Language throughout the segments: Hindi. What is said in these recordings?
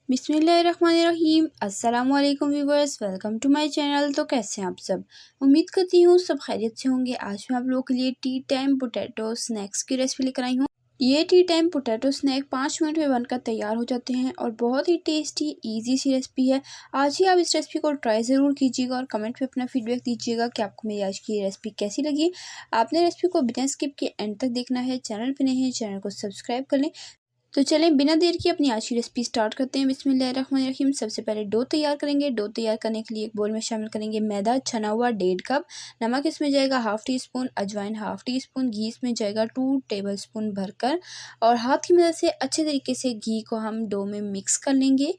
बिस्मिल्लाहिर्रहमानिर्रहीम। अस्सलाम वालेकुम viewers, welcome to my channel. तो कैसे हैं आप सब? उम्मीद करती हूँ सब खैरियत से होंगे। आज मैं आप लोगों के लिए टी टाइम पोटैटो स्नैक्स की रेसिपी लेकर आई हूँ। ये tea time potato snack 5 minute में बनकर तैयार हो जाते हैं और बहुत ही टेस्टी इजी सी रेसिपी है। आज ही आप इस रेसिपी को ट्राई ज़रूर कीजिएगा और कमेंट में अपना फीडबैक दीजिएगा कि आपको मेरी आज की रेसिपी कैसी लगी। आपने रेसिपी को बिना स्किप के एंड तक देखना है। चैनल पर नए हैं, चैनल को सब्सक्राइब कर लें। तो चलें बिना देर के अपनी आज की रेसिपी स्टार्ट करते हैं। बिस्मिल्लाहिर्रहमानिर्रहीम। सबसे पहले डो तैयार करेंगे। डो तैयार करने के लिए एक बोल में शामिल करेंगे मैदा छना हुआ 1.5 कप, नमक इसमें जाएगा हाफ़ टी स्पून, अजवाइन हाफ़ टी स्पून, घी इसमें जाएगा 2 टेबलस्पून भरकर और हाथ की मदद से अच्छे तरीके से घी को हम डो में मिक्स कर लेंगे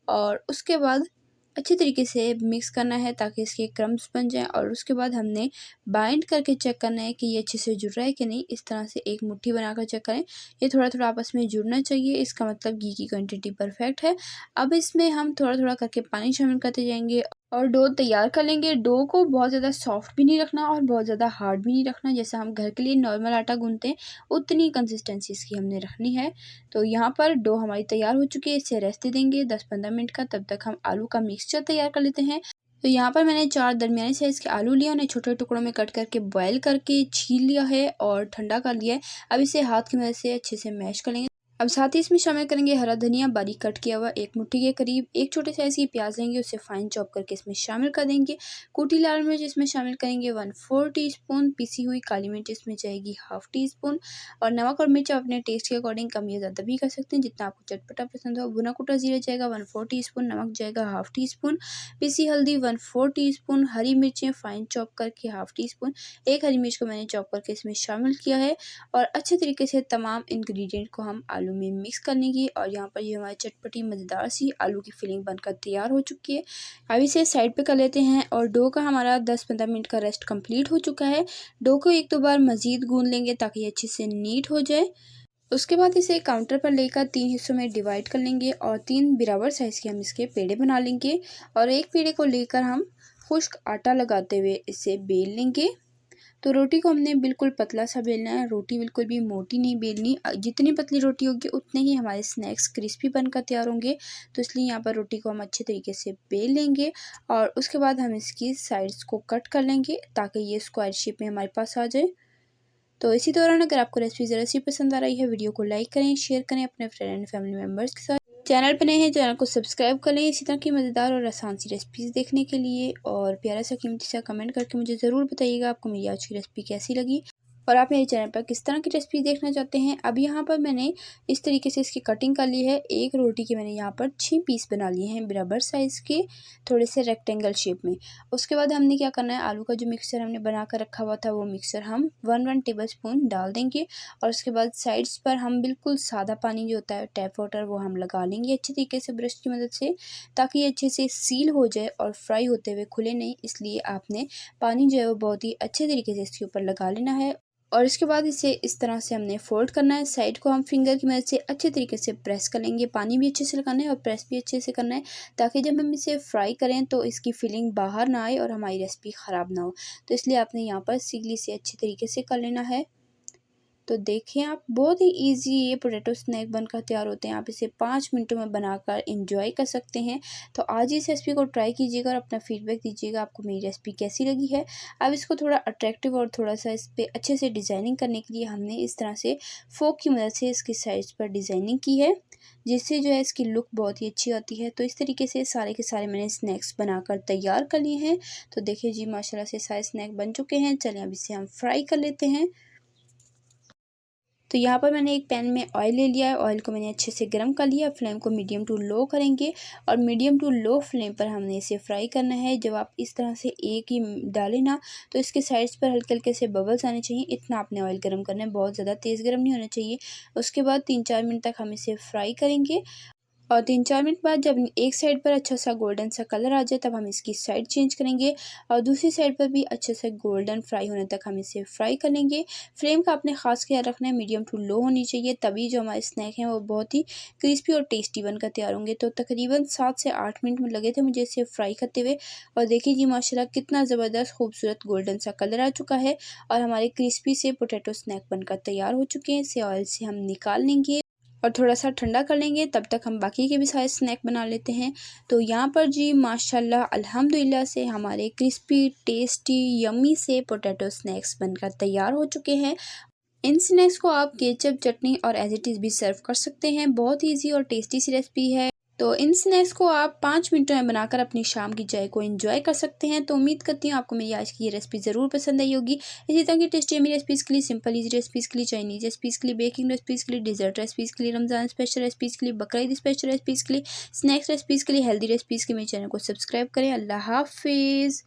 और उसके बाद अच्छे तरीके से मिक्स करना है ताकि इसके क्रम्स बन जाएं। और उसके बाद हमने बाइंड करके चेक करना है कि ये अच्छे से जुड़ रहा है कि नहीं। इस तरह से एक मुट्ठी बनाकर चेक करें। ये थोड़ा थोड़ा आपस में जुड़ना चाहिए, इसका मतलब घी की क्वांटिटी परफेक्ट है। अब इसमें हम थोड़ा थोड़ा करके पानी शामिल करते जाएंगे और डो तैयार कर लेंगे। डो को बहुत ज़्यादा सॉफ्ट भी नहीं रखना और बहुत ज़्यादा हार्ड भी नहीं रखना। जैसा हम घर के लिए नॉर्मल आटा गूंथते हैं उतनी कंसिस्टेंसी इसकी हमने रखनी है। तो यहाँ पर डो हमारी तैयार हो चुकी है। इसे रेस्ट दे देंगे 10-15 मिनट का। तब तक हम आलू का मिक्सचर तैयार कर लेते हैं। तो यहाँ पर मैंने 4 दरमियाने साइज़ के आलू लिए, उन्हें छोटे टुकड़ों में कट करके बॉयल करके छील लिया है और ठंडा कर लिया है। अब इसे हाथ की मदद से अच्छे से मैश कर लेंगे। अब साथ ही इसमें शामिल करेंगे हरा धनिया बारीक कट किया हुआ 1 मुट्ठी के करीब। एक छोटे साइज़ की प्याज लेंगे, उसे फाइन चॉप करके इसमें शामिल कर देंगे। कुटी लाल मिर्च इसमें शामिल करेंगे 1/4 टीस्पून। पिसी हुई काली मिर्च इसमें जाएगी हाफ़ टी स्पून और नमक और मिर्च आप अपने टेस्ट के अकॉर्डिंग कम या ज़्यादा भी कर सकते हैं जितना आपको चटपटा पसंद हो। भुना कुटा जीरा जाएगा 1/4 टीस्पून, नमक जाएगा हाफ़ टी स्पून, पिसी हल्दी 1/4 टीस्पून, हरी मिर्चें फाइन चॉप करके हाफ़ टी स्पून। एक हरी मिर्च को मैंने चॉप करके इसमें शामिल किया है और अच्छे तरीके से तमाम इंग्रेडिएंट को हम आलू में मिक्स कर लेंगे। और यहाँ पर ये हमारी चटपटी मज़ेदार सी आलू की फिलिंग बनकर तैयार हो चुकी है। अब इसे साइड पे कर लेते हैं और डो का हमारा 10-15 मिनट का रेस्ट कंप्लीट हो चुका है। डो को 1-2 बार मज़ीद गूंद लेंगे ताकि ये अच्छे से नीट हो जाए। उसके बाद इसे काउंटर पर लेकर 3 हिस्सों में डिवाइड कर लेंगे और 3 बराबर साइज़ के हम इसके पेड़े बना लेंगे और एक पेड़े को लेकर हम खुश्क आटा लगाते हुए इसे बेल लेंगे। तो रोटी को हमने बिल्कुल पतला सा बेलना है, रोटी बिल्कुल भी मोटी नहीं बेलनी। जितनी पतली रोटी होगी उतने ही हमारे स्नैक्स क्रिस्पी बनकर तैयार होंगे। तो इसलिए यहाँ पर रोटी को हम अच्छे तरीके से बेल लेंगे और उसके बाद हम इसकी साइड्स को कट कर लेंगे ताकि ये स्क्वायर शेप में हमारे पास आ जाए। तो इसी दौरान अगर आपको रेसिपी ज़रा सी पसंद आ रही है, वीडियो को लाइक करें, शेयर करें अपने फ्रेंड एंड फैमिली मेम्बर्स के साथ। चैनल पर नए हैं, चैनल को सब्सक्राइब कर लें इसी तरह की मज़ेदार और आसान सी रेसिपीज़ देखने के लिए। और प्यारा सा कीमती सा कमेंट करके मुझे ज़रूर बताइएगा आपको मेरी आज की रेसिपी कैसी लगी और आप मेरे चैनल पर किस तरह की रेसिपी देखना चाहते हैं। अब यहाँ पर मैंने इस तरीके से इसकी कटिंग कर ली है। एक रोटी के मैंने यहाँ पर 6 पीस बना लिए हैं बराबर साइज़ के, थोड़े से रेक्टेंगल शेप में। उसके बाद हमने क्या करना है, आलू का जो मिक्सचर हमने बना कर रखा हुआ था वो मिक्सचर हम 1 टेबलस्पून डाल देंगे और उसके बाद साइड्स पर हम बिल्कुल सादा पानी जो होता है टैप वाटर वो हम लगा लेंगे अच्छे तरीके से ब्रश की मदद से ताकि ये अच्छे से सील हो जाए और फ्राई होते हुए खुले नहीं। इसलिए आपने पानी जो है वो बहुत ही अच्छे तरीके से इसके ऊपर लगा लेना है और इसके बाद इसे इस तरह से हमने फोल्ड करना है। साइड को हम फिंगर की मदद से अच्छे तरीके से प्रेस कर लेंगे। पानी भी अच्छे से लगाना है और प्रेस भी अच्छे से करना है ताकि जब हम इसे फ्राई करें तो इसकी फिलिंग बाहर ना आए और हमारी रेसिपी ख़राब ना हो। तो इसलिए आपने यहाँ पर सिगली से अच्छे तरीके से कर लेना है। तो देखें आप, बहुत ही इजी ये पोटैटो स्नैक बनकर तैयार होते हैं। आप इसे 5 मिनटों में बनाकर एंजॉय कर सकते हैं। तो आज इस रेसिपी को ट्राई कीजिएगा और अपना फीडबैक दीजिएगा आपको मेरी रेसिपी कैसी लगी है। अब इसको थोड़ा अट्रैक्टिव और थोड़ा सा इस पर अच्छे से डिज़ाइनिंग करने के लिए हमने इस तरह से फोक की मदद से इसकी साइड्स पर डिज़ाइनिंग की है जिससे जो है इसकी लुक बहुत ही अच्छी आती है। तो इस तरीके से सारे के सारे मैंने स्नैक्स बनाकर तैयार कर लिए हैं। तो देखिए जी, माशाल्लाह से सारे स्नैक बन चुके हैं। चलिए अब इसे हम फ्राई कर लेते हैं। तो यहाँ पर मैंने एक पैन में ऑयल ले लिया है। ऑयल को मैंने अच्छे से गर्म कर लिया। फ्लेम को मीडियम टू लो करेंगे और मीडियम टू लो फ्लेम पर हमने इसे फ्राई करना है। जब आप इस तरह से एक ही डालें ना तो इसके साइड्स पर हल्के हल्के से बबल्स आने चाहिए। इतना आपने ऑयल गर्म करना है, बहुत ज़्यादा तेज़ गर्म नहीं होना चाहिए। उसके बाद 3-4 मिनट तक हम इसे फ्राई करेंगे और 3-4 मिनट बाद जब एक साइड पर अच्छा सा गोल्डन सा कलर आ जाए तब हम इसकी साइड चेंज करेंगे और दूसरी साइड पर भी अच्छे से गोल्डन फ्राई होने तक हम इसे फ्राई कर लेंगे। फ्लेम का आपने ख़ास ख्याल रखना है, मीडियम टू लो होनी चाहिए, तभी जो हमारे स्नैक हैं वो बहुत ही क्रिस्पी और टेस्टी बनकर तैयार होंगे। तो तकरीबन 7 से 8 मिनट में लगे थे मुझे इसे फ्राई करते हुए और देखिए जी माशाल्लाह कितना ज़बरदस्त खूबसूरत गोल्डन सा कलर आ चुका है और हमारे क्रिस्पी से पोटैटो स्नैक बनकर तैयार हो चुके हैं। इसे ऑयल से हम निकाल लेंगे और थोड़ा सा ठंडा कर लेंगे। तब तक हम बाकी के भी सारे स्नैक बना लेते हैं। तो यहाँ पर जी माशाल्लाह अल्हम्दुलिल्लाह से हमारे क्रिस्पी टेस्टी यम्मी से पोटैटो स्नैक्स बनकर तैयार हो चुके हैं। इन स्नैक्स को आप केचप चटनी और एज इट इज़ भी सर्व कर सकते हैं। बहुत ईजी और टेस्टी सी रेसिपी है। तो इन स्नैक्स को आप 5 मिनटों में बनाकर अपनी शाम की चाय को एंजॉय कर सकते हैं। तो उम्मीद करती हूँ आपको मेरी आज की ये रेसिपी ज़रूर पसंद आई होगी। इसी तरह की टेस्टी यम्मी रेसिपीज़ के लिए, सिंपल ईजी रेसिपीज़ के लिए, चाइनीज रेसिपीज़ के लिए, बेकिंग रेसिपीज़ के लिए, डिजर्ट रेसिपीज़ के लिए, रमज़ान स्पेशल रेसिपीज़ के लिए, बकरीद स्पेशल रेसिपीज़ के लिए, स्नैक्स रेसिपीज़ के लिए, हेल्दी रेसिपीज़ के लिए मेरे चैनल को सब्सक्राइब करें। अल्लाह हाफिज़।